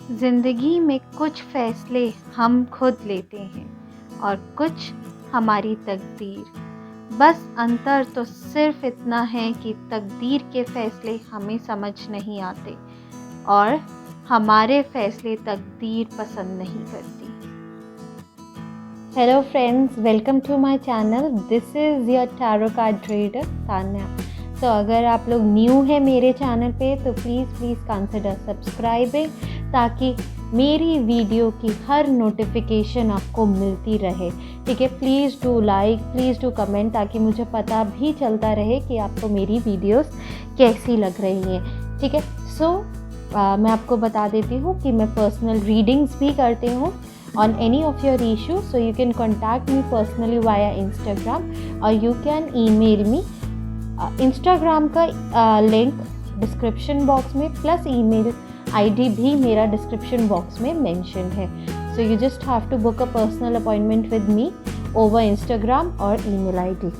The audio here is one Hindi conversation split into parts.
ज़िंदगी में कुछ फ़ैसले हम खुद लेते हैं और कुछ हमारी तकदीर। बस अंतर तो सिर्फ़ इतना है कि तकदीर के फ़ैसले हमें समझ नहीं आते और हमारे फ़ैसले तकदीर पसंद नहीं करती। Hello friends, welcome to my channel. This is your tarot card reader Tanya. तो अगर आप लोग न्यू हैं मेरे चैनल पे तो प्लीज़ कंसिडर सब्सक्राइबिंग, ताकि मेरी वीडियो की हर नोटिफिकेशन आपको मिलती रहे। ठीक है, please do like, please do comment, ताकि मुझे पता भी चलता रहे कि आपको मेरी वीडियोस कैसी लग रही हैं। ठीक है, सो मैं आपको बता देती हूँ कि मैं पर्सनल रीडिंग्स भी करती हूँ on any of your issue, so you can contact me personally via Instagram or you can email me. Instagram का लिंक डिस्क्रिप्शन बॉक्स में प्लस ईमेल आईडी भी मेरा डिस्क्रिप्शन बॉक्स में मेंशन है। So you just have to book a personal appointment with me over Instagram और ईमेल आईडी,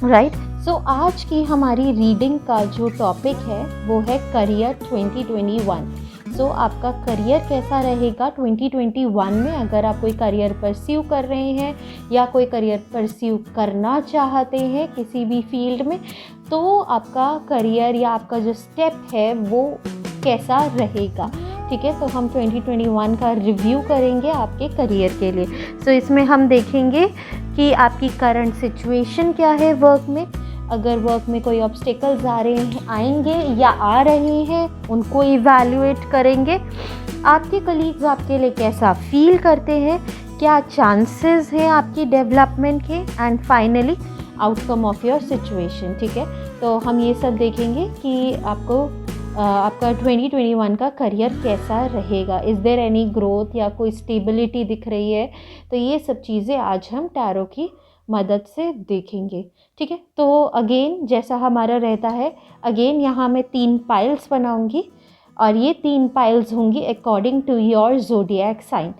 राइट। सो आज की हमारी रीडिंग का जो टॉपिक है वो है करियर 2021। सो आपका करियर कैसा रहेगा 2021 में। अगर आप कोई करियर परस्यू कर रहे हैं या कोई करियर परस्यू करना चाहते हैं किसी भी फील्ड में, तो आपका करियर या आपका जो स्टेप है वो कैसा रहेगा। ठीक है, तो हम 2021 का रिव्यू करेंगे आपके करियर के लिए। सो इसमें हम देखेंगे कि आपकी करंट सिचुएशन क्या है वर्क में। अगर वर्क में कोई ऑब्स्टिकल्स आएंगे या आ रहे हैं, उनको इवैल्यूएट करेंगे। आपके कलीग्स आपके लिए कैसा फील करते हैं, क्या चांसेस हैं आपकी डेवलपमेंट के, and finally outcome of your situation. ठीक है, तो हम ये सब देखेंगे कि आपका 2021 का करियर कैसा रहेगा। इज़ देयर एनी ग्रोथ या कोई स्टेबिलिटी दिख रही है, तो ये सब चीज़ें आज हम टैरो की मदद से देखेंगे। ठीक है, तो अगेन जैसा हमारा रहता है, अगेन यहाँ मैं 3 पाइल्स बनाऊंगी और ये 3 पाइल्स होंगी according to your zodiac sign.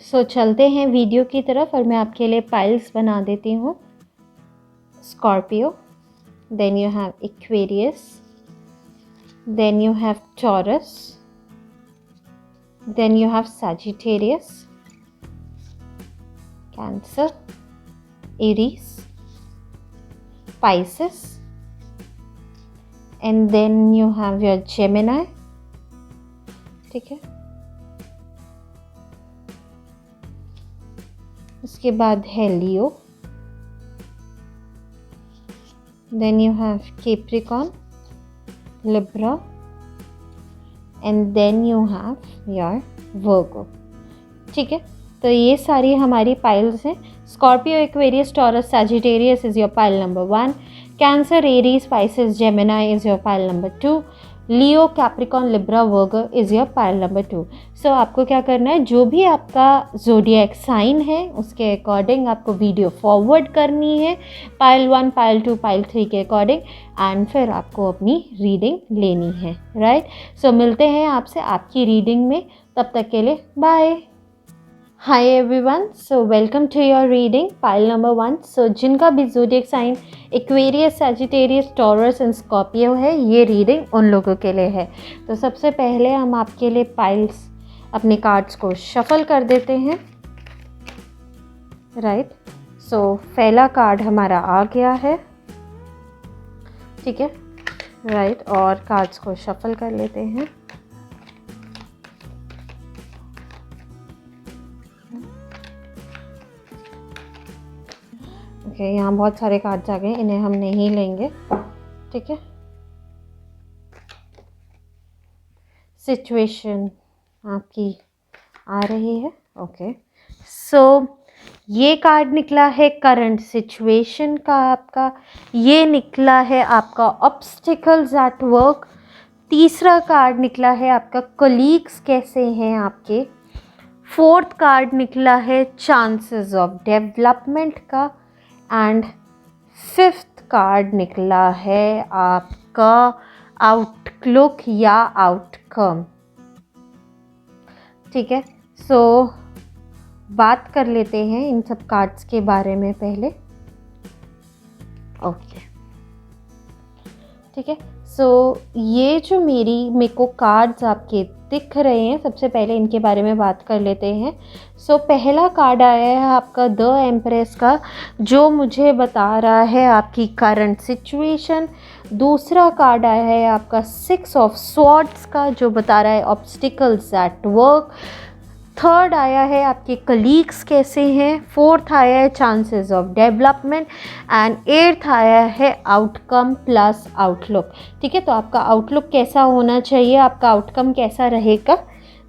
So चलते हैं वीडियो की तरफ और मैं आपके लिए पाइल्स बना देती हूँ। Scorpio, then you have Aquarius, then you have Taurus, then you have Sagittarius, Cancer, Aries, Pisces, and then you have your Gemini. ठीक है, उसके बाद है Leo, then you have Capricorn, Libra, and then you have your Virgo. ठीक है, तो ये सारी हमारी पाइल्स हैं। Scorpio, Aquarius, taurus, Sagittarius is your pile number 1। Cancer, Aries, spices, Gemini is your pile number 2। Leo, Capricorn, Libra, Virgo is your pile number 2। सो आपको क्या करना है, जो भी आपका ज़ोडिएक साइन है उसके अकॉर्डिंग आपको वीडियो फॉरवर्ड करनी है, पाइल 1, पाइल 2, पाइल 3 के अकॉर्डिंग, एंड फिर आपको अपनी रीडिंग लेनी है, राइट। सो मिलते हैं आपसे आपकी रीडिंग में, तब तक के लिए bye. Hi everyone, so welcome to your reading pile number 1। so जिनका भी zodiac sign Aquarius, Sagittarius, Taurus and Scorpio है, ये रीडिंग उन लोगों के लिए है। तो सबसे पहले हम आपके लिए पाइल्स अपने कार्ड्स को शफल कर देते हैं, राइट। सो पहला कार्ड हमारा आ गया है, ठीक है, राइट, और कार्ड्स को शफल कर लेते हैं। ओके, यहाँ बहुत सारे कार्ड्स आ गए, इन्हें हम नहीं लेंगे, ठीक है। सिचुएशन आपकी आ रही है, ओके। सो ये कार्ड निकला है करंट सिचुएशन का आपका, ये निकला है आपका ऑब्स्टिकल्स एट वर्क। तीसरा कार्ड निकला है आपका कोलीग्स कैसे हैं आपके। फोर्थ कार्ड निकला है चांसेस ऑफ डेवलपमेंट का, एंड फिफ्थ कार्ड निकला है आपका आउटलुक या आउटकम, ठीक है। सो बात कर लेते हैं इन सब कार्ड्स के बारे में पहले, ओके, ठीक है। ये जो मेरे को कार्ड्स आपके दिख रहे हैं, सबसे पहले इनके बारे में बात कर लेते हैं। पहला कार्ड आया है आपका द एम्प्रेस का, जो मुझे बता रहा है आपकी करंट सिचुएशन। दूसरा कार्ड आया है आपका 6 ऑफ स्वॉर्ड्स का, जो बता रहा है ऑब्स्टिकल्स एट वर्क। थर्ड आया है आपके कलीग्स कैसे हैं। फोर्थ आया है chances of development. And eighth आया है आउटकम प्लस आउटलुक। ठीक है, तो आपका आउटलुक कैसा होना चाहिए, आपका आउटकम कैसा रहेगा।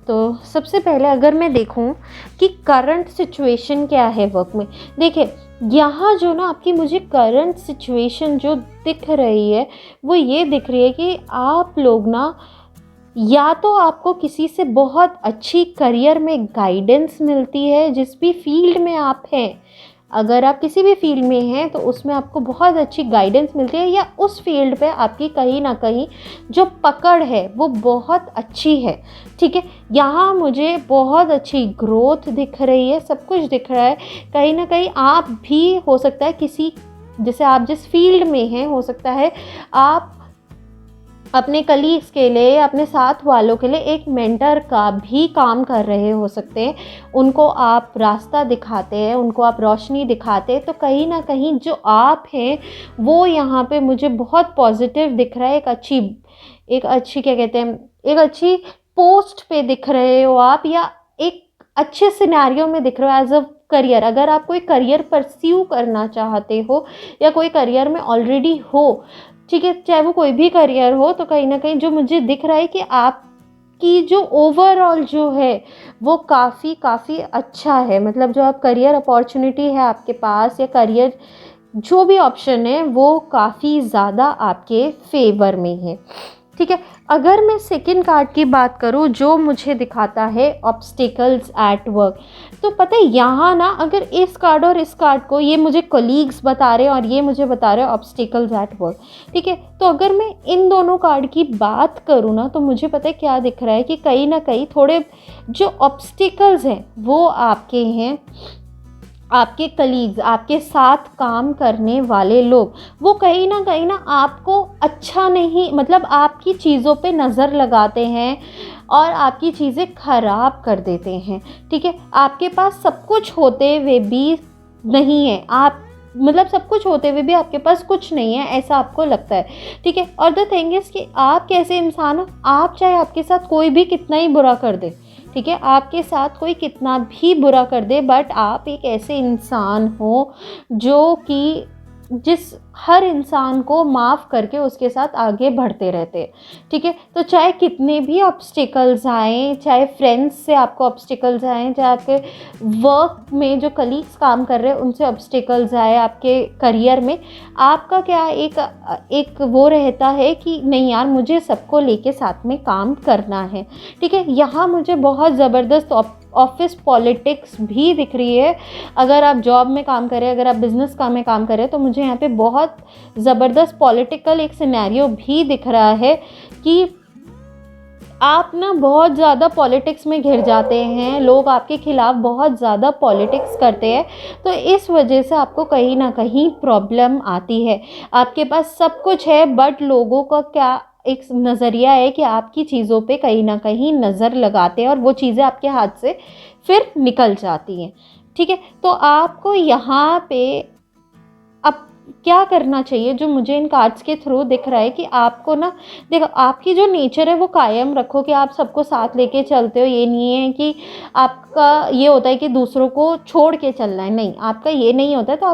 तो सबसे पहले अगर मैं देखूं कि करंट सिचुएशन क्या है वर्क में, देखिए यहाँ जो ना आपकी मुझे करंट सिचुएशन जो दिख रही है वो ये दिख रही है कि आप लोग ना, या तो आपको किसी से बहुत अच्छी करियर में गाइडेंस मिलती है, जिस भी फील्ड में आप हैं, अगर आप किसी भी फील्ड में हैं तो उसमें आपको बहुत अच्छी गाइडेंस मिलती है, या उस फील्ड पे आपकी कहीं ना कहीं जो पकड़ है वो बहुत अच्छी है। ठीक है, यहाँ मुझे बहुत अच्छी ग्रोथ दिख रही है, सब कुछ दिख रहा है। कहीं ना कहीं आप भी हो सकता है किसी, जैसे आप जिस फील्ड में हैं, हो सकता है आप अपने कलीग्स के लिए, अपने साथ वालों के लिए एक मेंटर का भी काम कर रहे हो सकते हैं। उनको आप रास्ता दिखाते हैं, उनको आप रोशनी दिखाते हैं। तो कहीं ना कहीं जो आप हैं वो यहाँ पे मुझे बहुत पॉजिटिव दिख रहा है। एक अच्छी क्या कहते हैं, एक अच्छी पोस्ट पे दिख रहे हो आप, या एक अच्छे सिनेरियो में दिख रहे हो एज अ करियर। अगर आप कोई करियर परस्यू करना चाहते हो या कोई करियर में ऑलरेडी हो, ठीक है, चाहे वो कोई भी करियर हो, तो कहीं ना कहीं जो मुझे दिख रहा है कि आपकी जो ओवरऑल जो है वो काफ़ी अच्छा है। मतलब जो आप करियर अपॉर्चुनिटी है आपके पास, या करियर जो भी ऑप्शन है वो काफ़ी ज़्यादा आपके फेवर में है। ठीक है, अगर मैं सेकंड कार्ड की बात करूँ जो मुझे दिखाता है ऑब्स्टिकल्स एट वर्क, तो पता है यहाँ ना, अगर इस कार्ड और इस कार्ड को, ये मुझे कलीग्स बता रहे हैं और ये मुझे बता रहे हैं ऑब्स्टिकल्स एट वर्क। ठीक है, तो अगर मैं इन दोनों कार्ड की बात करूँ ना, तो मुझे पता है क्या दिख रहा है कि कहीं ना कहीं थोड़े जो ऑब्स्टिकल्स हैं वो आपके हैं, आपके कलीग्स, आपके साथ काम करने वाले लोग, वो कहीं ना आपको अच्छा नहीं, मतलब आपकी चीज़ों पे नज़र लगाते हैं और आपकी चीज़ें ख़राब कर देते हैं। ठीक है, आपके पास सब कुछ होते हुए भी नहीं है, आप मतलब सब कुछ होते हुए भी आपके पास कुछ नहीं है, ऐसा आपको लगता है। ठीक है, और द थिंग इज़ कि आप कैसे इंसान हो, आप चाहे आपके साथ कोई भी कितना ही बुरा कर दे, ठीक है, आपके साथ कोई कितना भी बुरा कर दे, बट आप एक ऐसे इंसान हो जो कि जिस हर इंसान को माफ़ करके उसके साथ आगे बढ़ते रहते हैं। ठीक है, तो चाहे कितने भी ऑब्स्टिकल्स आएँ, चाहे फ्रेंड्स से आपको ऑब्स्टिकल्स आएँ, चाहे आपके वर्क में जो कलीग्स काम कर रहे हैं उनसे ऑब्स्टिकल्स आए, आपके करियर में आपका क्या एक वो रहता है कि नहीं यार, मुझे सबको लेके साथ में काम करना है। ठीक है, यहाँ मुझे बहुत ज़बरदस्त ऑफिस पॉलिटिक्स भी दिख रही है। अगर आप जॉब में काम करें, अगर आप बिज़नेस में काम करें, तो मुझे यहाँ पे बहुत ज़बरदस्त पॉलिटिकल एक सिनेरियो भी दिख रहा है कि आप ना बहुत ज़्यादा पॉलिटिक्स में घिर जाते हैं, लोग आपके खिलाफ बहुत ज़्यादा पॉलिटिक्स करते हैं, तो इस वजह से आपको कहीं ना कहीं प्रॉब्लम आती है। आपके पास सब कुछ है, बट लोगों का क्या एक नज़रिया है कि आपकी चीज़ों पे कहीं ना कहीं नज़र लगाते हैं और वो चीज़ें आपके हाथ से फिर निकल जाती हैं। ठीक है, तो आपको यहाँ पे अब क्या करना चाहिए, जो मुझे इन कार्ड्स के थ्रू दिख रहा है कि आपको ना, देखो आपकी जो नेचर है वो कायम रखो कि आप सबको साथ लेके चलते हो। ये नहीं है कि आपका ये होता है कि दूसरों को छोड़ के चलना है, नहीं, आपका ये नहीं होता है। तो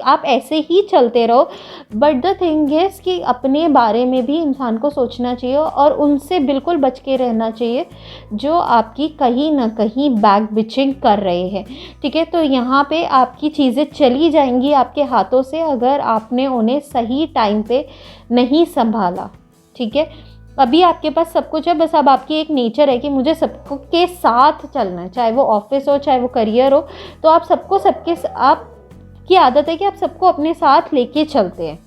आप ऐसे ही चलते रहो, बट द थिंग इज़ कि अपने बारे में भी इंसान को सोचना चाहिए और उनसे बिल्कुल बच के रहना चाहिए जो आपकी कहीं ना कहीं बैक बिचिंग कर रहे हैं। ठीक है, तो यहाँ पे आपकी चीज़ें चली जाएंगी आपके हाथों से अगर आपने उन्हें सही टाइम पे नहीं संभाला। ठीक है, अभी आपके पास सब कुछ है, बस अब आपकी एक नेचर है कि मुझे सबको के साथ चलना है, चाहे वो ऑफिस हो चाहे वो करियर हो, तो आप आप की आदत है कि आप सबको अपने साथ लेके चलते हैं।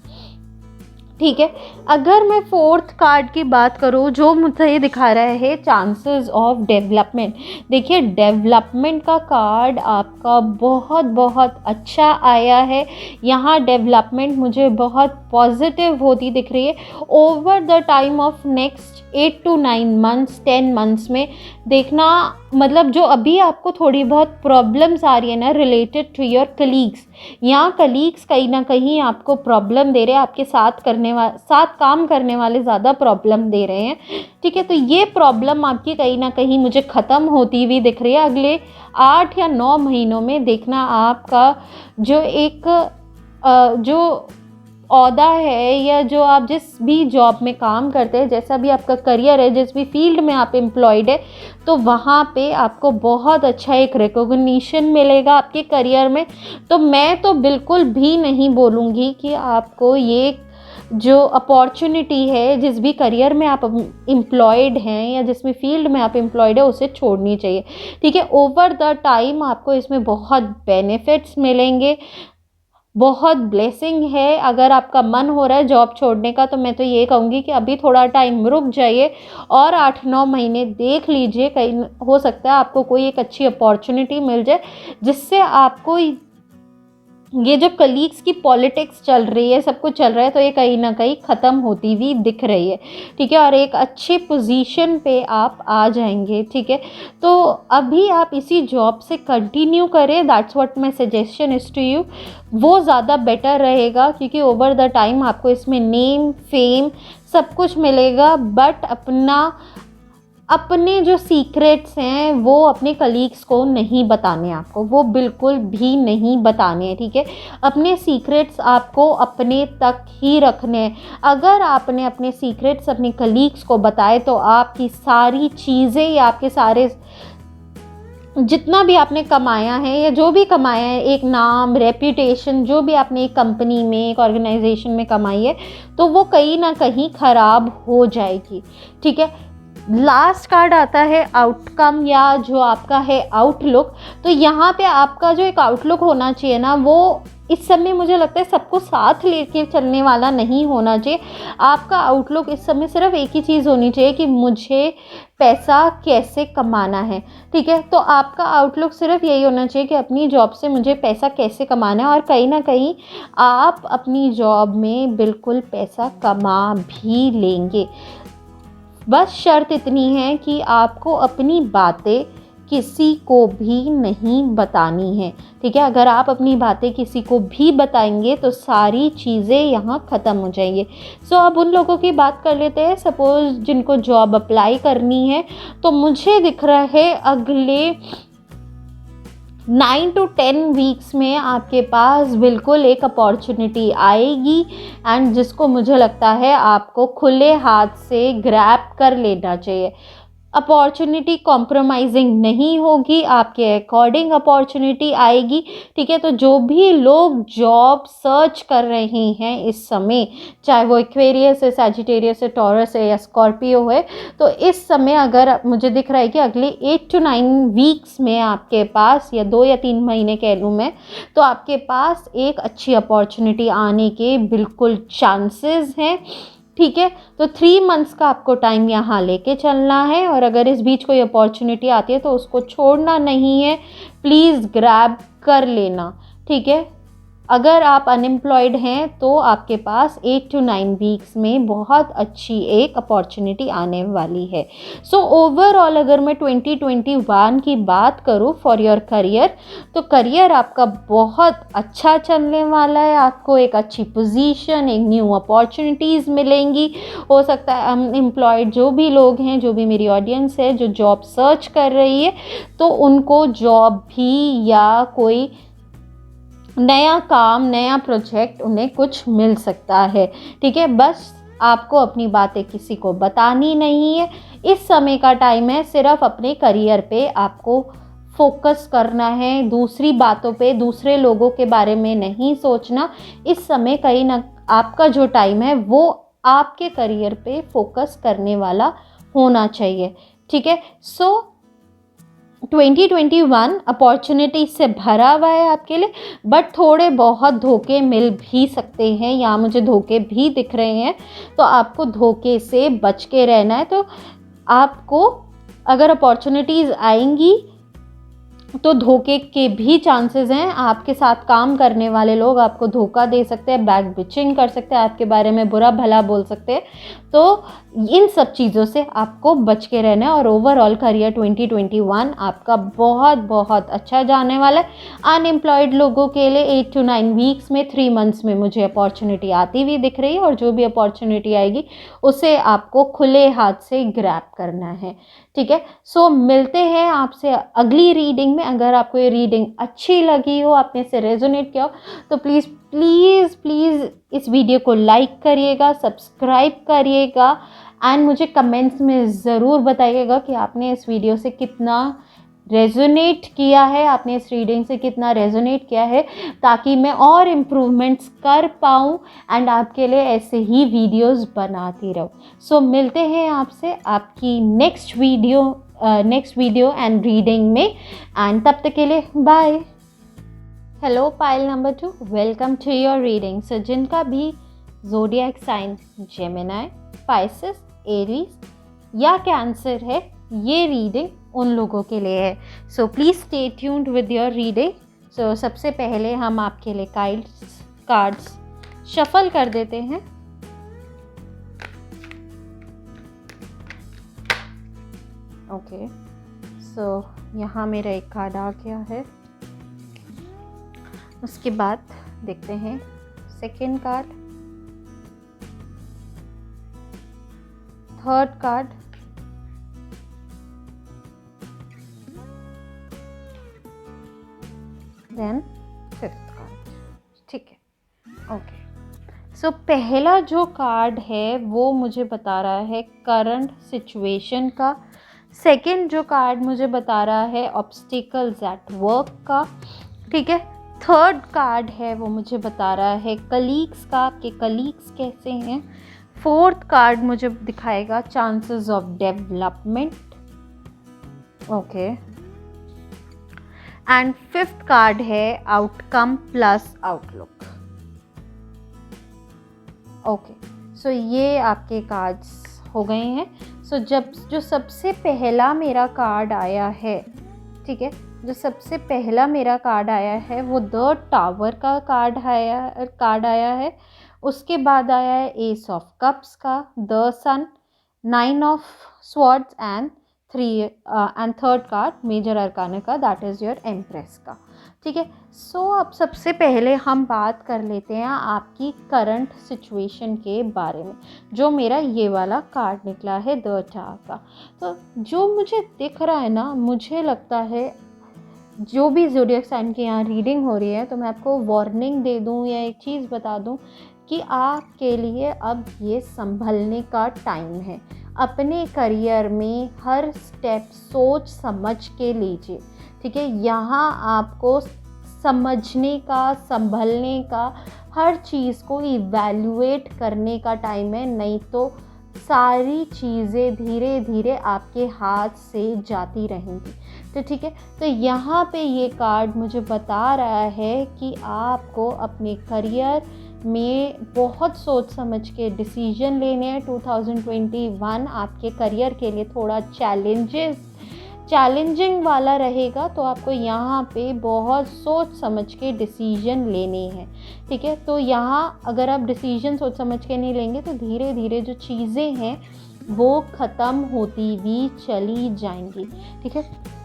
ठीक है। अगर मैं फोर्थ कार्ड की बात करूँ, जो मुझे दिखा रहा है चांसेस ऑफ डेवलपमेंट, देखिए डेवलपमेंट का कार्ड आपका बहुत बहुत अच्छा आया है। यहाँ डेवलपमेंट मुझे बहुत पॉजिटिव होती दिख रही है over the time of next 8 to 9 months, 10 months में। देखना मतलब जो अभी आपको थोड़ी बहुत प्रॉब्लम्स आ रही है ना रिलेटेड टू योर कलीग्स, यहाँ कलीग्स कहीं ना कहीं आपको प्रॉब्लम दे रहे हैं, आपके साथ काम करने वाले ज़्यादा प्रॉब्लम दे रहे हैं, ठीक है। तो ये प्रॉब्लम आपकी कहीं ना कहीं मुझे ख़त्म होती हुई दिख रही है अगले 8 या 9 महीनों में। देखना आपका जो एक जो ओहदा है या जो आप जिस भी जॉब में काम करते हैं, जैसा भी आपका करियर है, जिस भी फील्ड में आप एम्प्लॉयड है, तो वहाँ पे आपको बहुत अच्छा एक रिकॉग्निशन मिलेगा आपके करियर में। तो मैं तो बिल्कुल भी नहीं बोलूँगी कि आपको ये जो अपॉर्चुनिटी है जिस भी करियर में आप एम्प्लॉयड हैं या जिस भी फील्ड में आप एम्प्लॉयड है उसे छोड़नी चाहिए, ठीक है। ओवर द टाइम आपको इसमें बहुत बेनिफिट्स मिलेंगे, बहुत ब्लेसिंग है। अगर आपका मन हो रहा है जॉब छोड़ने का, तो मैं तो ये कहूँगी कि अभी थोड़ा टाइम रुक जाइए और 8-9 महीने देख लीजिए, कहीं हो सकता है आपको कोई एक अच्छी अपॉर्चुनिटी मिल जाए जिससे आपको ये जो कलीग्स की पॉलिटिक्स चल रही है, सब कुछ चल रहा है, तो ये कहीं ना कहीं ख़त्म होती हुई दिख रही है, ठीक है। और एक अच्छे पोजीशन पे आप आ जाएंगे, ठीक है। तो अभी आप इसी जॉब से कंटिन्यू करें, that's what my suggestion is to you. वो ज़्यादा बेटर रहेगा क्योंकि ओवर द टाइम आपको इसमें नेम फेम सब कुछ मिलेगा, बट अपने जो सीक्रेट्स हैं वो अपने कलीग्स को नहीं बताने हैं आपको, वो बिल्कुल भी नहीं बताने हैं, ठीक है। अपने सीक्रेट्स आपको अपने तक ही रखने हैं। अगर आपने अपने सीक्रेट्स अपने कलीग्स को बताए तो आपकी सारी चीज़ें या आपके सारे जितना भी आपने कमाया है या जो भी कमाया है, एक नाम रेप्यूटेशन जो भी आपने एक कंपनी में एक ऑर्गेनाइजेशन में कमाई है, तो वो कहीं ना कहीं ख़राब हो जाएगी, ठीक है। लास्ट कार्ड आता है आउटकम या जो आपका है आउटलुक। तो यहाँ पे आपका जो एक आउटलुक होना चाहिए ना, वो इस समय मुझे लगता है सबको साथ लेके चलने वाला नहीं होना चाहिए। आपका आउटलुक इस समय सिर्फ एक ही चीज़ होनी चाहिए कि मुझे पैसा कैसे कमाना है, ठीक है। तो आपका आउटलुक सिर्फ यही होना चाहिए कि अपनी जॉब से मुझे पैसा कैसे कमाना है, और कहीं ना कहीं आप अपनी जॉब में बिल्कुल पैसा कमा भी लेंगे। बस शर्त इतनी है कि आपको अपनी बातें किसी को भी नहीं बतानी है, ठीक है। अगर आप अपनी बातें किसी को भी बताएंगे तो सारी चीज़ें यहाँ ख़त्म हो जाएंगी। सो अब उन लोगों की बात कर लेते हैं, सपोज़ जिनको जॉब अप्लाई करनी है, तो मुझे दिख रहा है अगले 9 to 10 वीक्स में आपके पास बिल्कुल एक अपॉर्चुनिटी आएगी, एंड जिसको मुझे लगता है आपको खुले हाथ से ग्रैब कर लेना चाहिए। अपॉर्चुनिटी कॉम्प्रोमाइजिंग नहीं होगी, आपके अकॉर्डिंग अपॉर्चुनिटी आएगी, ठीक है। तो जो भी लोग जॉब सर्च कर रहे हैं इस समय, चाहे वो एक्वेरियस है, सैजिटेरियस है, टॉरस है या स्कॉर्पियो है, तो इस समय अगर मुझे दिख रहा है कि अगले 8 to 9 वीक्स में आपके पास, या 2 या 3 महीने कह लूँ मैं, तो आपके पास एक अच्छी अपॉर्चुनिटी आने के बिल्कुल चांसेस हैं, ठीक है। तो 3 मंथ्स का आपको टाइम यहाँ लेके चलना है, और अगर इस बीच कोई अपॉर्चुनिटी आती है तो उसको छोड़ना नहीं है, प्लीज़ ग्रैब कर लेना, ठीक है। अगर आप अनएम्प्लॉयड हैं तो आपके पास 8 to 9 वीक्स में बहुत अच्छी एक अपॉर्चुनिटी आने वाली है। सो ओवरऑल अगर मैं 2021 की बात करूँ फॉर योर करियर, तो करियर आपका बहुत अच्छा चलने वाला है। आपको एक अच्छी पोजीशन, एक न्यू अपॉर्चुनिटीज़ मिलेंगी। हो सकता है अनएम्प्लॉयड जो भी लोग हैं, जो भी मेरी ऑडियंस है जो जॉब सर्च कर रही है, तो उनको जॉब भी या कोई नया काम, नया प्रोजेक्ट उन्हें कुछ मिल सकता है, ठीक है। बस आपको अपनी बातें किसी को बतानी नहीं है। इस समय का टाइम है सिर्फ अपने करियर पे आपको फोकस करना है, दूसरी बातों पे, दूसरे लोगों के बारे में नहीं सोचना। इस समय कहीं ना आपका जो टाइम है वो आपके करियर पे फोकस करने वाला होना चाहिए, ठीक है। सो 2021 अपॉर्चुनिटी से भरा हुआ है आपके लिए, बट थोड़े बहुत धोखे मिल भी सकते हैं, या मुझे धोखे भी दिख रहे हैं, तो आपको धोखे से बच के रहना है। तो आपको अगर अपॉर्चुनिटीज़ आएंगी तो धोखे के भी चांसेस हैं, आपके साथ काम करने वाले लोग आपको धोखा दे सकते हैं, बैक बिचिंग कर सकते हैं, आपके बारे में बुरा भला बोल सकते हैं। तो इन सब चीज़ों से आपको बच के रहना है। और ओवरऑल करियर 2021 आपका बहुत बहुत अच्छा जाने वाला है। अनएम्प्लॉयड लोगों के लिए 8 to 9 वीक्स में 3 मंथ्स में मुझे अपॉर्चुनिटी आती हुई दिख रही है, और जो भी अपॉर्चुनिटी आएगी उसे आपको खुले हाथ से ग्रैब करना है, ठीक है। सो मिलते हैं आपसे अगली रीडिंग में। अगर आपको ये रीडिंग अच्छी लगी हो, आपने से रेजोनेट किया हो, तो प्लीज़ प्लीज़ प्लीज़ इस वीडियो को लाइक करिएगा, सब्सक्राइब करिएगा, एंड मुझे कमेंट्स में ज़रूर बताइएगा कि आपने इस वीडियो से कितना रेजोनेट किया है, आपने इस रीडिंग से कितना रेजोनेट किया है, ताकि मैं और इम्प्रूवमेंट्स कर पाऊँ एंड आपके लिए ऐसे ही वीडियोस बनाती रहूँ। सो मिलते हैं आपसे आपकी नेक्स्ट वीडियो एंड रीडिंग में, एंड तब तक के लिए bye. Hello pile number 2, welcome to your reading. So जिनका भी zodiac sign Gemini, Pisces, Aries या कैंसर है, ये रीडिंग उन लोगों के लिए है। So please stay tuned with your reading. So सबसे पहले हम आपके लिए कार्ड्स शफल कर देते हैं। ओके, सो यहाँ मेरा एक कार्ड आ गया है। उसके बाद देखते हैं second card, third card, then fifth card, ठीक है। ओके, सो पहला जो कार्ड है वो मुझे बता रहा है करंट सिचुएशन का। सेकंड जो कार्ड मुझे बता रहा है ऑब्स्टिकल्स एट वर्क का, ठीक है। थर्ड कार्ड है वो मुझे बता रहा है कलीग्स का, आपके कलीग्स कैसे हैं। फोर्थ कार्ड मुझे दिखाएगा chances of development, okay. And fifth card है आउटकम प्लस आउटलुक, ओके। सो ये आपके कार्ड्स हो गए हैं। सो जो सबसे पहला मेरा कार्ड आया है, ठीक है, जो सबसे पहला मेरा कार्ड आया है वो द टावर का कार्ड आया है। उसके बाद आया है एस ऑफ कप्स का, the sun, 9 of swords and third card major arcana का, दैट इज़ योर एम्प्रेस का, ठीक है। सो अब सबसे पहले हम बात कर लेते हैं आपकी करंट सिचुएशन के बारे में। जो मेरा ये वाला कार्ड निकला है द टावर का, तो जो मुझे दिख रहा है ना, मुझे लगता है जो भी ज़ोडिएक साइन की यहाँ रीडिंग हो रही है, तो मैं आपको वार्निंग दे दूँ या एक चीज़ बता दूँ कि आपके लिए अब ये संभलने का टाइम है। अपने करियर में हर स्टेप सोच समझ के लीजिए, ठीक है। यहाँ आपको समझने का, संभलने का, हर चीज़ को इवैल्यूएट करने का टाइम है, नहीं तो सारी चीज़ें धीरे धीरे आपके हाथ से जाती रहेंगी। तो ठीक है, तो यहाँ पे ये कार्ड मुझे बता रहा है कि आपको अपने करियर में बहुत सोच समझ के डिसीजन लेने हैं। 2021 आपके करियर के लिए थोड़ा चैलेंजिंग वाला रहेगा, तो आपको यहाँ पे बहुत सोच समझ के डिसीजन लेने हैं, ठीक है। तो यहाँ अगर आप डिसीजन सोच समझ के नहीं लेंगे तो धीरे धीरे जो चीज़ें हैं वो ख़त्म होती भी चली जाएंगी, ठीक है।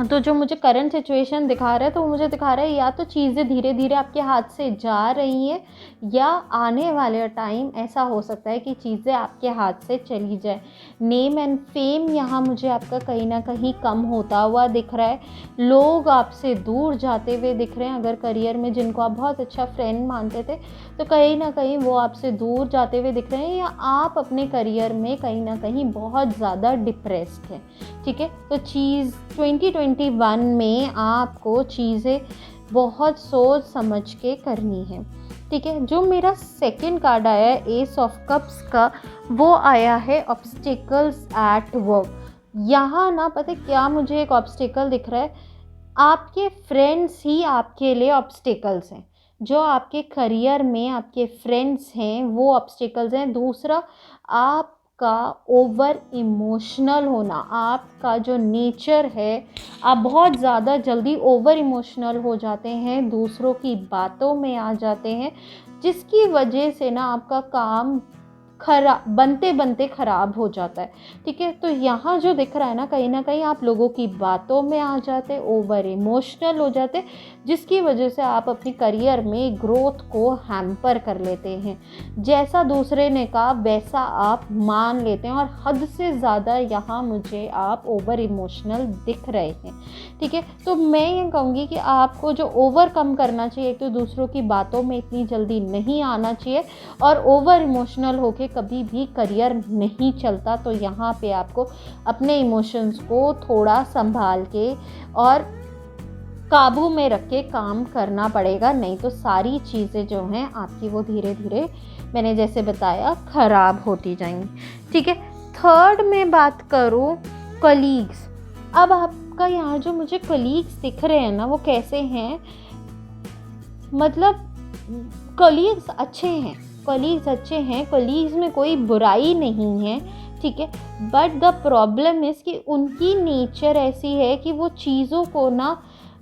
तो जो मुझे करंट सिचुएशन दिखा रहा है, तो मुझे दिखा रहा है या तो चीज़ें धीरे धीरे आपके हाथ से जा रही हैं, या आने वाले टाइम ऐसा हो सकता है कि चीज़ें आपके हाथ से चली जाए। नेम एंड फेम यहाँ मुझे आपका कहीं ना कहीं कम होता हुआ दिख रहा है। लोग आपसे दूर जाते हुए दिख रहे हैं। अगर करियर में जिनको आप बहुत अच्छा फ्रेंड मानते थे, तो कहीं ना कहीं वो आपसे दूर जाते हुए दिख रहे हैं, या आप अपने करियर में कहीं ना कहीं बहुत ज़्यादा डिप्रेस्ड हैं, ठीक है। तो 2021 में आपको चीज़ें बहुत सोच समझ के करनी है, ठीक है। जो मेरा सेकंड कार्ड आया है एस ऑफ कप्स का, वो आया है ऑब्स्टिकल्स एट वर्क। यहाँ ना पता है क्या मुझे एक ऑब्स्टिकल दिख रहा है, आपके फ्रेंड्स ही आपके लिए ऑब्स्टिकल्स हैं। जो आपके करियर में आपके फ्रेंड्स हैं वो ऑब्स्टिकल्स हैं। दूसरा, आपका ओवर इमोशनल होना, आपका जो नेचर है, आप बहुत ज़्यादा जल्दी ओवर इमोशनल हो जाते हैं, दूसरों की बातों में आ जाते हैं, जिसकी वजह से ना आपका काम बनते बनते ख़राब हो जाता है। ठीक है, तो यहाँ जो दिख रहा है ना कहीं आप लोगों की बातों में आ जाते, ओवर इमोशनल हो जाते, जिसकी वजह से आप अपनी करियर में ग्रोथ को हैम्पर कर लेते हैं। जैसा दूसरे ने कहा वैसा आप मान लेते हैं, और हद से ज़्यादा यहाँ मुझे आप ओवर इमोशनल दिख रहे हैं। ठीक है, तो मैं ये कहूँगी कि आपको जो ओवरकम करना चाहिए, एक तो दूसरों की बातों में इतनी जल्दी नहीं आना चाहिए, और ओवर इमोशनल होके कभी भी करियर नहीं चलता। तो यहाँ पे आपको अपने इमोशंस को थोड़ा संभाल के और काबू में रख के काम करना पड़ेगा, नहीं तो सारी चीज़ें जो हैं आपकी वो धीरे धीरे, मैंने जैसे बताया, ख़राब होती जाएंगी। ठीक है, थर्ड में बात करूँ कलीग्स। अब आपका यहाँ जो मुझे कलीग्स दिख रहे हैं ना, वो कैसे हैं, मतलब कलीग्स अच्छे हैं, कलीग्स में कोई बुराई नहीं है। ठीक है, बट द प्रॉब्लम इज़ कि उनकी नेचर ऐसी है कि वो चीज़ों को ना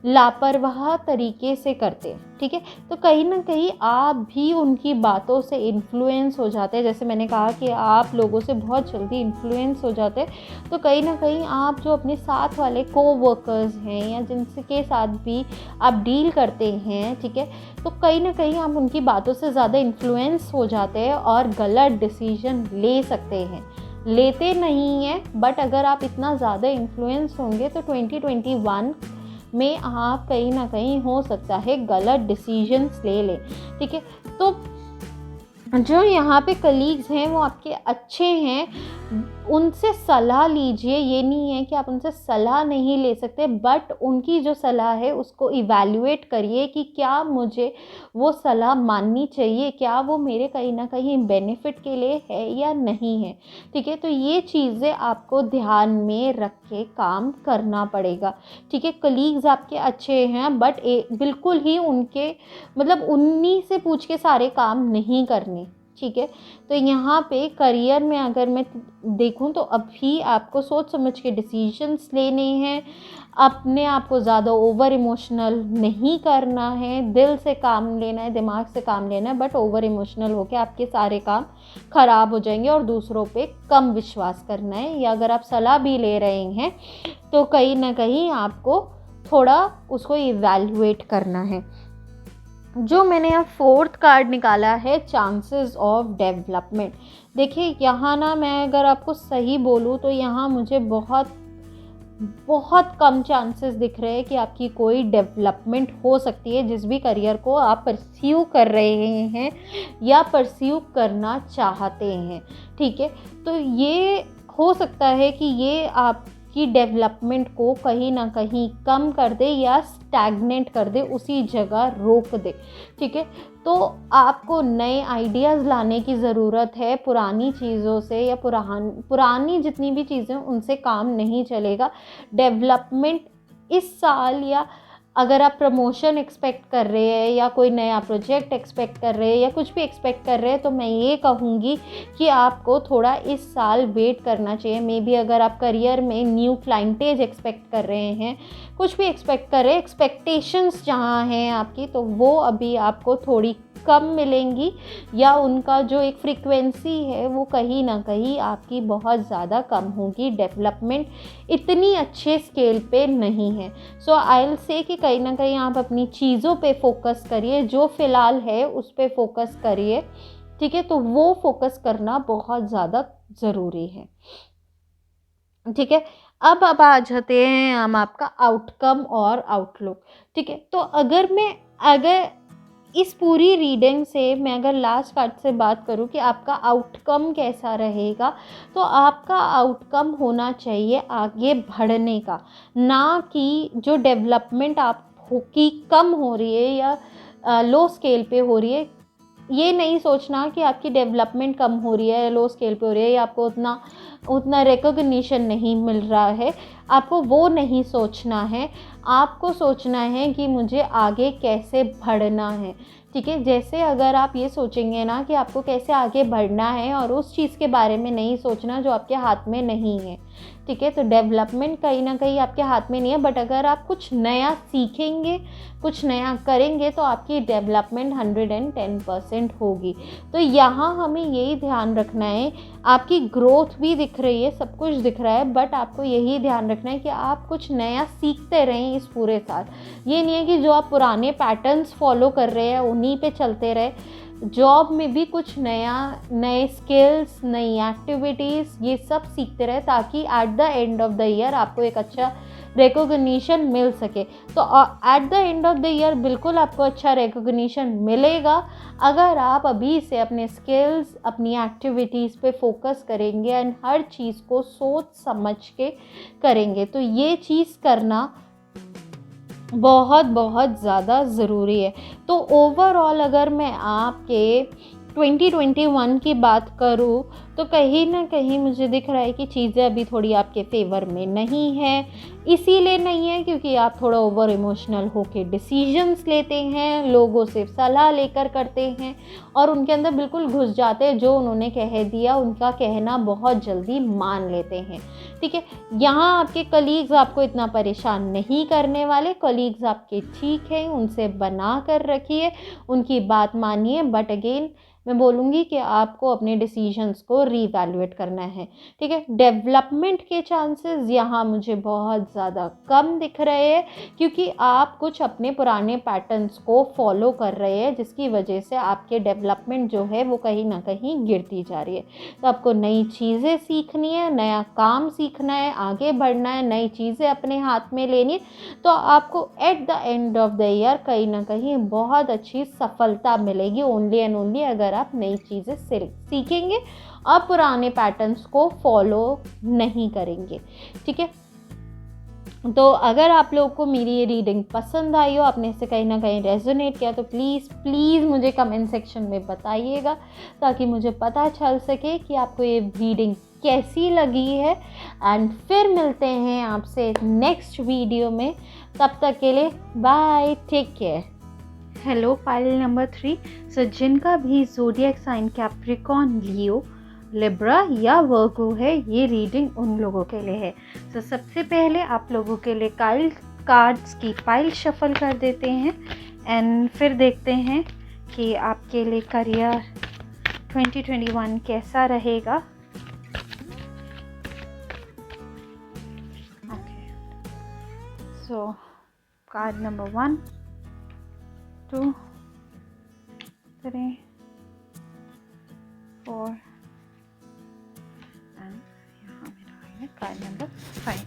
लापरवाह तरीके से करते हैं। ठीक है, तो कहीं ना कहीं आप भी उनकी बातों से इन्फ्लुएंस हो जाते हैं। जैसे मैंने कहा कि आप लोगों से बहुत जल्दी इन्फ्लुएंस हो जाते हैं, तो कहीं ना कहीं आप जो अपने साथ वाले कोवर्कर्स हैं या जिनके साथ भी आप डील करते हैं, ठीक है, तो कहीं ना कहीं आप उनकी बातों से ज़्यादा इन्फ्लुएंस हो जाते हैं और गलत डिसीजन ले सकते हैं। लेते नहीं हैं, बट अगर आप इतना ज़्यादा इन्फ्लुएंस होंगे तो 2021 में आप कहीं ना कहीं हो सकता है गलत डिसीजंस ले लें। ठीक है, तो जो यहाँ पे कलीग्स हैं वो आपके अच्छे हैं, उनसे सलाह लीजिए। ये नहीं है कि आप उनसे सलाह नहीं ले सकते, बट उनकी जो सलाह है उसको इवैल्यूएट करिए कि क्या मुझे वो सलाह माननी चाहिए, क्या वो मेरे कहीं ना कहीं बेनिफिट के लिए है या नहीं है। ठीक है, तो ये चीज़ें आपको ध्यान में रख के काम करना पड़ेगा। ठीक है, कलीग्स आपके अच्छे हैं, बट बिल्कुल ही उनके मतलब उन्हीं से पूछ के सारे काम नहीं करने। ठीक है, तो यहाँ पे करियर में अगर मैं देखूँ तो अभी आपको सोच समझ के डिसीजंस लेने हैं, अपने आप को ज़्यादा ओवर इमोशनल नहीं करना है, दिल से काम लेना है, दिमाग से काम लेना है, बट ओवर इमोशनल होकर आपके सारे काम ख़राब हो जाएंगे। और दूसरों पे कम विश्वास करना है, या अगर आप सलाह भी ले रहे हैं तो कहीं ना कहीं आपको थोड़ा उसको इवैल्यूएट करना है। जो मैंने यहाँ फोर्थ कार्ड निकाला है, चांसेस ऑफ डेवलपमेंट। देखिए यहाँ ना, मैं अगर आपको सही बोलूँ तो यहाँ मुझे बहुत बहुत कम चांसेस दिख रहे हैं कि आपकी कोई डेवलपमेंट हो सकती है, जिस भी करियर को आप परस्यू कर रहे हैं या परस्यू करना चाहते हैं। ठीक है, तो ये हो सकता है कि ये आपकी डेवलपमेंट को कहीं ना कहीं कम कर दे या स्टैग्नेंट कर दे, उसी जगह रोक दे। ठीक है, तो आपको नए आइडियाज़ लाने की ज़रूरत है। पुरानी चीज़ों से या पुरानी जितनी भी चीज़ें, उनसे काम नहीं चलेगा। डेवलपमेंट इस साल, या अगर आप प्रमोशन एक्सपेक्ट कर रहे हैं या कोई नया प्रोजेक्ट एक्सपेक्ट कर रहे हैं या कुछ भी एक्सपेक्ट कर रहे हैं, तो मैं ये कहूँगी कि आपको थोड़ा इस साल वेट करना चाहिए। मे बी अगर आप करियर में न्यू क्लाइंटेज एक्सपेक्ट कर रहे हैं, कुछ भी एक्सपेक्ट कर रहे हैं, एक्सपेक्टेशंस जहाँ हैं आपकी, तो वो अभी आपको थोड़ी कम मिलेंगी, या उनका जो एक फ्रीक्वेंसी है वो कहीं ना कहीं आपकी बहुत ज़्यादा कम होगी। डेवलपमेंट इतनी अच्छे स्केल पे नहीं है। सो आई विल से कि कहीं ना कहीं आप अपनी चीज़ों पे फोकस करिए, जो फ़िलहाल है उस पे फोकस करिए। ठीक है, तो वो फोकस करना बहुत ज़्यादा ज़रूरी है। ठीक है, अब आ जाते हैं हम आपका आउटकम और आउटलुक। ठीक है, तो अगर इस पूरी रीडिंग से मैं अगर लास्ट पार्ट से बात करूं कि आपका आउटकम कैसा रहेगा, तो आपका आउटकम होना चाहिए आगे बढ़ने का, ना कि जो डेवलपमेंट आप की कम हो रही है या लो स्केल पे हो रही है, ये नहीं सोचना कि आपकी डेवलपमेंट कम हो रही है, लो स्केल पे हो रही है, या आपको उतना रिकॉग्निशन नहीं मिल रहा है। आपको वो नहीं सोचना है, आपको सोचना है कि मुझे आगे कैसे बढ़ना है, ठीक है। जैसे अगर आप ये सोचेंगे ना कि आपको कैसे आगे बढ़ना है और उस चीज़ के बारे में नहीं सोचना जो आपके हाथ में नहीं है, ठीक है, तो डेवलपमेंट कहीं ना कहीं आपके हाथ में नहीं है। बट अगर आप कुछ नया सीखेंगे, कुछ नया करेंगे, तो आपकी डेवलपमेंट 110% होगी। तो यहाँ हमें यही ध्यान रखना है, आपकी ग्रोथ भी दिख रही है, सब कुछ दिख रहा है, बट आपको यही ध्यान रखना है कि आप कुछ नया सीखते रहें इस पूरे साल। ये नहीं है कि जो आप पुराने पैटर्न्स फॉलो कर रहे हैं उन्हीं पे चलते रहे। जॉब में भी कुछ नया, नए स्किल्स, नई एक्टिविटीज़, ये सब सीखते रहे, ताकि at the end of the year आपको एक अच्छा रिकॉग्निशन मिल सके। तो at the end of the year बिल्कुल आपको अच्छा रिकॉग्निशन मिलेगा अगर आप अभी से अपने स्किल्स, अपनी एक्टिविटीज़ पे फोकस करेंगे एंड हर चीज़ को सोच समझ के करेंगे। तो ये चीज़ करना बहुत बहुत ज़्यादा ज़रूरी है। तो ओवरऑल अगर मैं आपके 2021 की बात करूँ तो कहीं ना कहीं मुझे दिख रहा है कि चीज़ें अभी थोड़ी आपके फेवर में नहीं है। इसीलिए नहीं है क्योंकि आप थोड़ा ओवर इमोशनल होके डिसीजंस लेते हैं, लोगों से सलाह लेकर करते हैं और उनके अंदर बिल्कुल घुस जाते हैं। जो उन्होंने कह दिया उनका कहना बहुत जल्दी मान लेते हैं, ठीक है। यहाँ आपके कलीग्स आपको इतना परेशान नहीं करने वाले, कलीग्स आपके ठीक हैं, उनसे बना कर रखिए, उनकी बात मानिए। बट अगेन मैं बोलूँगी कि आपको अपने डिसीजंस को रीवैल्यूएट करना है, ठीक है। डेवलपमेंट के चांसेस यहाँ मुझे बहुत ज़्यादा कम दिख रहे हैं क्योंकि आप कुछ अपने पुराने पैटर्न्स को फॉलो कर रहे हैं, जिसकी वजह से आपके डेवलपमेंट जो है वो कहीं ना कहीं गिरती जा रही है। तो आपको नई चीज़ें सीखनी है, नया काम सीखना है, आगे बढ़ना है, नई चीज़ें अपने हाथ में लेनी है, तो आपको at the end of the year कहीं ना कहीं बहुत अच्छी सफलता मिलेगी, ओनली एंड ओनली अगर आप नई चीज़ें सीखेंगे और पुराने पैटर्न्स को फॉलो नहीं करेंगे, ठीक है। तो अगर आप लोगों को मेरी ये रीडिंग पसंद आई हो, आपने इसे कहीं ना कहीं रेजोनेट किया, तो प्लीज़ मुझे कमेंट सेक्शन में बताइएगा ताकि मुझे पता चल सके कि आपको ये रीडिंग कैसी लगी है। एंड फिर मिलते हैं आपसे नेक्स्ट वीडियो में, तब तक के लिए bye, take care. Hello pile number 3। So जिनका भी zodiac sign Capricorn, Leo, Libra या वर्गो है, ये रीडिंग उन लोगों के लिए है। तो सबसे पहले आप लोगों के लिए कार्ड्स की पाइल शफल कर देते हैं एंड फिर देखते हैं कि आपके लिए करियर 2021 कैसा रहेगा। Okay, so card number 1, 2, 3, 4 and यहाँ मेरा है कार्ड नंबर 5।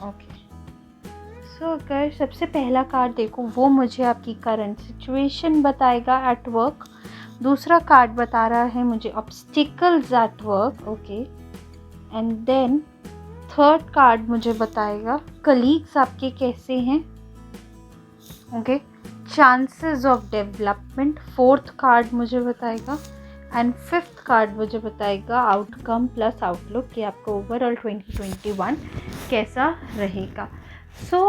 ओके, सो अगर सबसे पहला कार्ड देखो वो मुझे आपकी करंट सिचुएशन बताएगा एट वर्क। दूसरा कार्ड बता रहा है मुझे obstacles at work, okay. And then third card मुझे बताएगा कलीग्स आपके कैसे हैं, okay, chances of development. Fourth card मुझे बताएगा एंड फिफ्थ कार्ड मुझे बताएगा आउटकम प्लस आउटलुक कि आपको ओवरऑल 2021 कैसा रहेगा। सो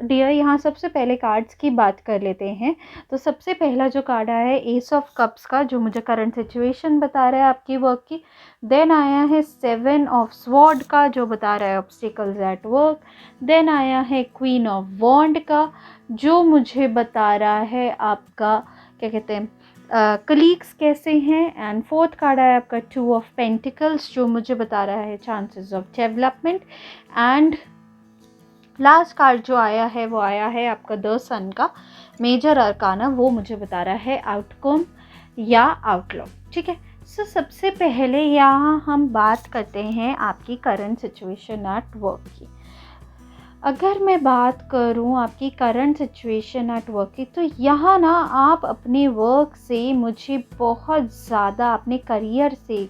डियर, यहाँ सबसे पहले कार्ड्स की बात कर लेते हैं। तो सबसे पहला जो कार्ड आया है एस ऑफ कप्स का, जो मुझे करंट सिचुएशन बता रहा है आपकी वर्क की। देन आया है 7 ऑफ स्वॉर्ड का, जो बता रहा है ऑब्स्टिकल्स एट वर्क। देन आया है क्वीन ऑफ वॉन्ड का, जो मुझे बता रहा है आपका क्या कहते हैं कलीग्स कैसे हैं। एंड फोर्थ कार्ड आया आपका 2 ऑफ पेंटिकल्स, जो मुझे बता रहा है chances of development. And last card जो आया है वो आया है आपका द सन का, मेजर अरकाना, वो मुझे बता रहा है आउटकम या आउटलुक, ठीक है। सो सबसे पहले यहाँ हम बात करते हैं आपकी करंट सिचुएशन एट वर्क की। अगर मैं बात करूँ आपकी करंट सिचुएशन एट वर्क की, तो यहाँ ना आप अपने वर्क से, मुझे बहुत ज़्यादा अपने करियर से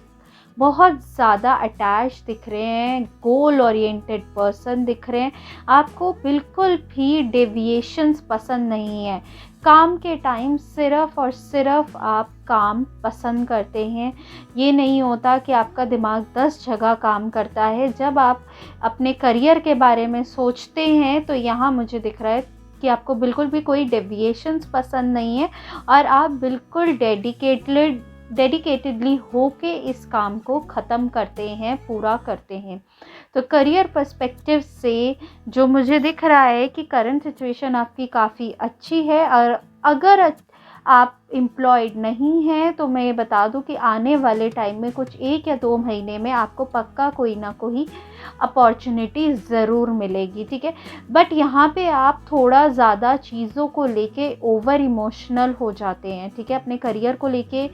बहुत ज़्यादा अटैच दिख रहे हैं, गोल ओरिएंटेड पर्सन दिख रहे हैं, आपको बिल्कुल भी डेविएशंस पसंद नहीं है। काम के टाइम सिर्फ़ और सिर्फ आप काम पसंद करते हैं। ये नहीं होता कि आपका दिमाग 10 जगह काम करता है। जब आप अपने करियर के बारे में सोचते हैं तो यहाँ मुझे दिख रहा है कि आपको बिल्कुल भी कोई डेविएशंस पसंद नहीं है और आप बिल्कुल डेडिकेटेडली होके इस काम को ख़त्म करते हैं, पूरा करते हैं। तो करियर पर्सपेक्टिव से जो मुझे दिख रहा है कि करंट सिचुएशन आपकी काफ़ी अच्छी है और अगर आप एम्प्लॉयड नहीं हैं तो मैं ये बता दूं कि आने वाले टाइम में कुछ 1 या 2 महीने में आपको पक्का कोई ना कोई अपॉर्चुनिटी ज़रूर मिलेगी, ठीक है। बट यहाँ पे आप थोड़ा ज़्यादा चीज़ों को लेके ओवर इमोशनल हो जाते हैं, ठीक है। अपने करियर को लेके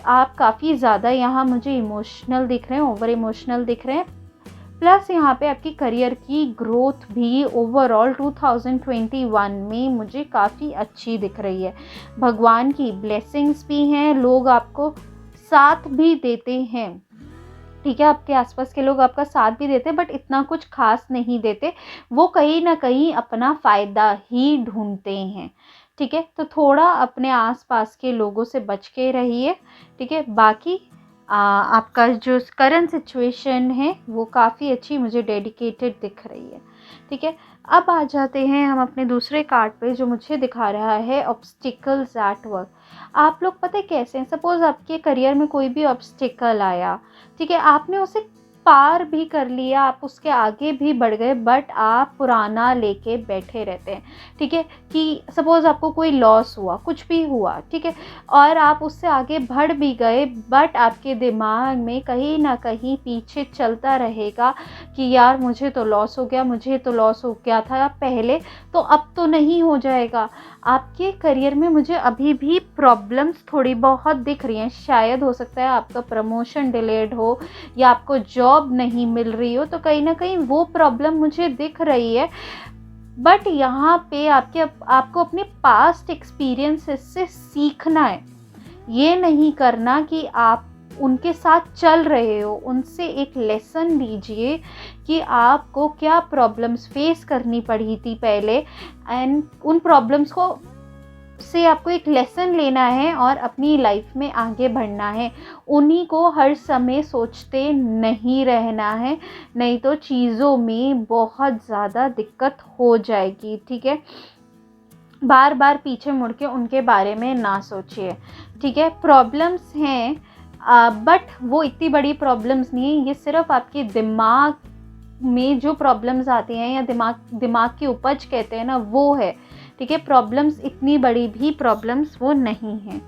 आप काफ़ी ज़्यादा यहाँ मुझे इमोशनल दिख रहे हैं, ओवर इमोशनल दिख रहे हैं। प्लस यहाँ पे आपकी करियर की ग्रोथ भी ओवरऑल 2021 में मुझे काफ़ी अच्छी दिख रही है। भगवान की ब्लेसिंग्स भी हैं, लोग आपको साथ भी देते हैं, ठीक है। आपके आसपास के लोग आपका साथ भी देते हैं बट इतना कुछ खास नहीं देते, वो कहीं ना कहीं अपना फ़ायदा ही ढूंढते हैं, ठीक है। तो थोड़ा अपने आसपास के लोगों से बच के रहिए, ठीक है। बाकी आपका जो करंट सिचुएशन है वो काफ़ी अच्छी मुझे डेडिकेटेड दिख रही है, ठीक है। अब आ जाते हैं हम अपने दूसरे कार्ड पे जो मुझे दिखा रहा है ऑब्स्टिकल्स एट वर्क। आप लोग पता है कैसे हैं, सपोज़ आपके करियर में कोई भी ऑब्स्टिकल आया, ठीक है, आपने उसे पार भी कर लिया, आप उसके आगे भी बढ़ गए बट आप पुराना लेके बैठे रहते हैं, ठीक है। कि सपोज़ आपको कोई लॉस हुआ, कुछ भी हुआ, ठीक है, और आप उससे आगे बढ़ भी गए बट आपके दिमाग में कहीं ना कहीं पीछे चलता रहेगा कि यार मुझे तो लॉस हो गया, मुझे तो लॉस हो गया था पहले, तो अब तो नहीं हो जाएगा। आपके करियर में मुझे अभी भी प्रॉब्लम्स थोड़ी बहुत दिख रही हैं। शायद हो सकता है आपका प्रमोशन डिलेड हो या आपको जॉब नहीं मिल रही हो, तो कहीं ना कहीं वो प्रॉब्लम मुझे दिख रही है। बट यहाँ पे आपको अपने पास्ट एक्सपीरियंसेस से सीखना है, ये नहीं करना कि आप उनके साथ चल रहे हो। उनसे एक लेसन लीजिए कि आपको क्या प्रॉब्लम्स फेस करनी पड़ी थी पहले एंड उन प्रॉब्लम्स को से आपको एक लेसन लेना है और अपनी लाइफ में आगे बढ़ना है। उन्हीं को हर समय सोचते नहीं रहना है, नहीं तो चीज़ों में बहुत ज़्यादा दिक्कत हो जाएगी, ठीक है। बार बार पीछे मुड़ के उनके बारे में ना सोचिए, ठीक है। प्रॉब्लम्स हैं बट वो इतनी बड़ी प्रॉब्लम्स नहीं है, ये सिर्फ आपके दिमाग में जो प्रॉब्लम्स आती हैं या दिमाग की उपज कहते हैं ना, वो है, ठीक है। प्रॉब्लम्स इतनी बड़ी भी प्रॉब्लम्स वो नहीं हैं,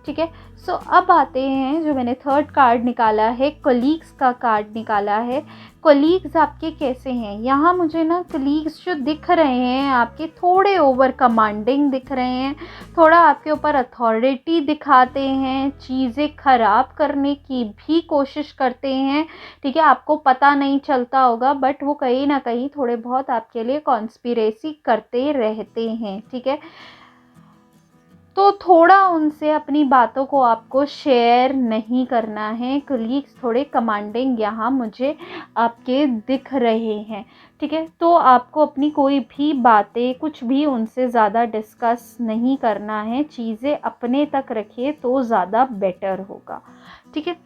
ठीक है। सो अब आते हैं जो मैंने थर्ड कार्ड निकाला है, कोलीग्स का कार्ड निकाला है। कोलीग्स आपके कैसे हैं, यहाँ मुझे ना कोलीग्स जो दिख रहे हैं आपके थोड़े ओवर कमांडिंग दिख रहे हैं, थोड़ा आपके ऊपर अथॉरिटी दिखाते हैं, चीज़ें ख़राब करने की भी कोशिश करते हैं, ठीक है। आपको पता नहीं चलता होगा बट वो कहीं ना कहीं थोड़े बहुत आपके लिए कॉन्स्पिरेसी करते रहते हैं, ठीक है। तो थोड़ा उनसे अपनी बातों को आपको शेयर नहीं करना है। कलीग्स थोड़े कमांडिंग यहाँ मुझे आपके दिख रहे हैं, ठीक है। तो आपको अपनी कोई भी बातें कुछ भी उनसे ज़्यादा डिस्कस नहीं करना है, चीज़ें अपने तक रखिए तो ज़्यादा बेटर होगा, ठीक है।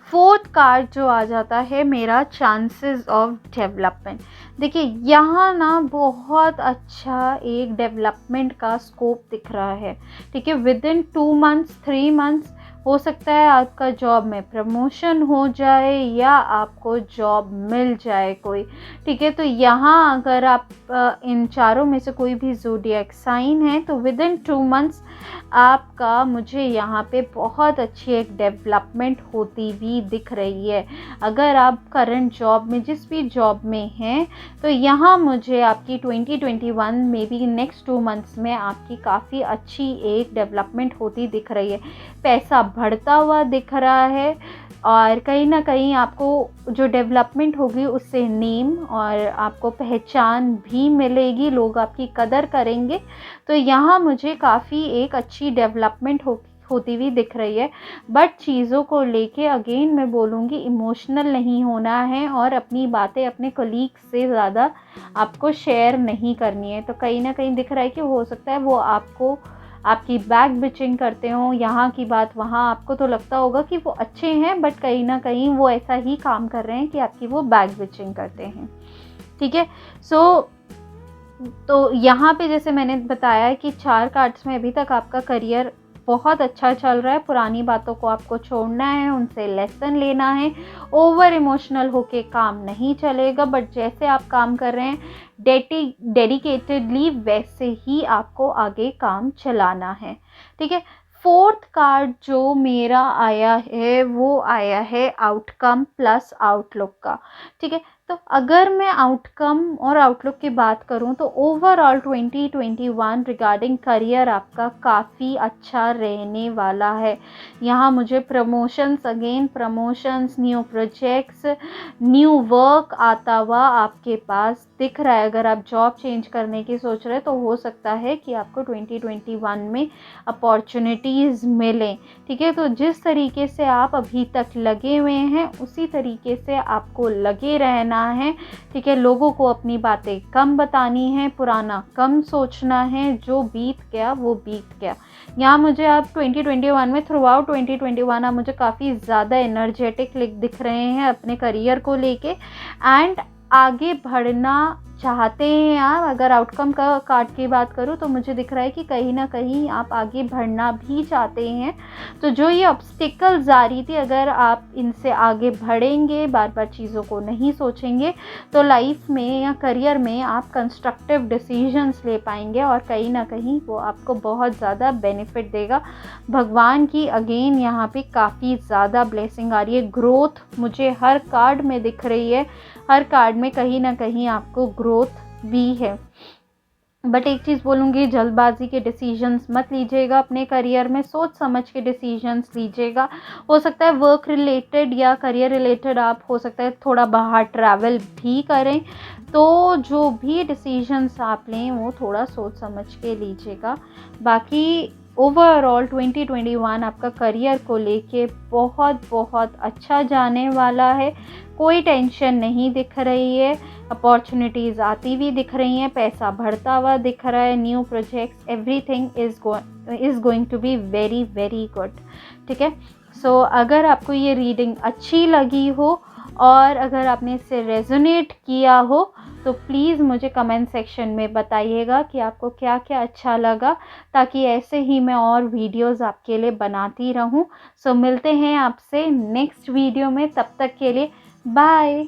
फोर्थ कार्ड जो आ जाता है मेरा, चांसेस ऑफ डेवलपमेंट। देखिए यहाँ ना बहुत अच्छा एक डेवलपमेंट का स्कोप दिख रहा है, ठीक है। विद इन 2 मंथ्स 3 मंथ्स हो सकता है आपका जॉब में प्रमोशन हो जाए या आपको जॉब मिल जाए कोई, ठीक है। तो यहाँ अगर आप इन चारों में से कोई भी ज़ोडिएक साइन है तो विद इन 2 मंथ्स आपका मुझे यहाँ पे बहुत अच्छी एक डेवलपमेंट होती हुई दिख रही है। अगर आप करंट जॉब में जिस भी जॉब में हैं तो यहाँ मुझे आपकी 2021 में भी नेक्स्ट 2 मंथ्स में आपकी काफ़ी अच्छी एक डेवलपमेंट होती दिख रही है। पैसा बढ़ता हुआ दिख रहा है और कहीं ना कहीं आपको जो डेवलपमेंट होगी उससे नेम और आपको पहचान भी मिलेगी, लोग आपकी कदर करेंगे। तो यहाँ मुझे काफ़ी एक अच्छी डेवलपमेंट होती हुई दिख रही है। बट चीज़ों को लेके अगेन मैं बोलूँगी इमोशनल नहीं होना है और अपनी बातें अपने कलीग से ज़्यादा आपको शेयर नहीं करनी है। तो कहीं न कहीं दिख रहा है कि हो सकता है वो आपको आपकी बैक बिचिंग करते हों, यहाँ की बात वहाँ, आपको तो लगता होगा कि वो अच्छे हैं बट कहीं न कहीं वो ऐसा ही काम कर रहे हैं कि आपकी वो बैक बिचिंग करते हैं। ठीक है? तो यहाँ पे जैसे मैंने बताया कि 4 कार्ड्स में अभी तक आपका करियर बहुत अच्छा चल रहा है। पुरानी बातों को आपको छोड़ना है, उनसे लेसन लेना है। ओवर इमोशनल होके काम नहीं चलेगा, बट जैसे आप काम कर रहे हैं डेडिकेटेडली वैसे ही आपको आगे काम चलाना है। ठीक है? 4th कार्ड जो मेरा आया है वो आया है आउटकम प्लस आउटलुक का। ठीक है? तो अगर मैं आउटकम और आउटलुक की बात करूं तो ओवरऑल 2021 रिगार्डिंग करियर आपका काफ़ी अच्छा रहने वाला है। यहाँ मुझे promotions, new projects, new work आता हुआ आपके पास दिख रहा है। अगर आप जॉब चेंज करने की सोच रहे हैं तो हो सकता है कि आपको 2021 में अपॉर्चुनिटीज़ मिलें। ठीक है? तो जिस तरीके से आप अभी तक लगे हुए हैं उसी तरीके से आपको लगे रहना है। ठीक है? लोगों को अपनी बातें कम बतानी है, पुराना कम सोचना है, जो बीत गया वो बीत गया। यहाँ मुझे आप 2021 में थ्रू आउट 2021 आप मुझे काफ़ी ज़्यादा एनर्जेटिक दिख रहे हैं अपने करियर को लेके एंड आगे बढ़ना चाहते हैं आप। अगर आउटकम का कार्ड की बात करूँ तो मुझे दिख रहा है कि कहीं ना कहीं आप आगे बढ़ना भी चाहते हैं। तो जो ये ऑब्स्टिकल्स आ रही थी, अगर आप इनसे आगे बढ़ेंगे, बार बार चीज़ों को नहीं सोचेंगे, तो लाइफ में या करियर में आप कंस्ट्रक्टिव डिसीजंस ले पाएंगे और कहीं ना कहीं वो आपको बहुत ज़्यादा बेनिफिट देगा। भगवान की अगेन यहाँ पे काफ़ी ज़्यादा ब्लेसिंग आ रही है। ग्रोथ मुझे हर कार्ड में दिख रही है, हर कार्ड में कहीं ना कहीं आपको ग्रोथ भी है। बट एक चीज़ बोलूँगी, जल्दबाजी के डिसीजंस मत लीजिएगा अपने करियर में, सोच समझ के डिसीजंस लीजिएगा। हो सकता है वर्क रिलेटेड या करियर रिलेटेड आप हो सकता है थोड़ा बाहर ट्रैवल भी करें, तो जो भी डिसीजंस आप लें वो थोड़ा सोच समझ के लीजिएगा। बाकी ओवरऑल 2021 आपका करियर को लेके बहुत बहुत अच्छा जाने वाला है। कोई टेंशन नहीं दिख रही है, अपॉर्चुनिटीज़ आती हुई दिख रही हैं, पैसा बढ़ता हुआ दिख रहा है, new projects, everything is going to be very very good. ठीक है? सो अगर आपको ये रीडिंग अच्छी लगी हो और अगर आपने इससे रेजोनेट किया हो तो प्लीज़ मुझे कमेंट सेक्शन में बताइएगा कि आपको क्या क्या अच्छा लगा, ताकि ऐसे ही मैं और वीडियोस आपके लिए बनाती रहूं। सो मिलते हैं आपसे नेक्स्ट वीडियो में, तब तक के लिए बाय।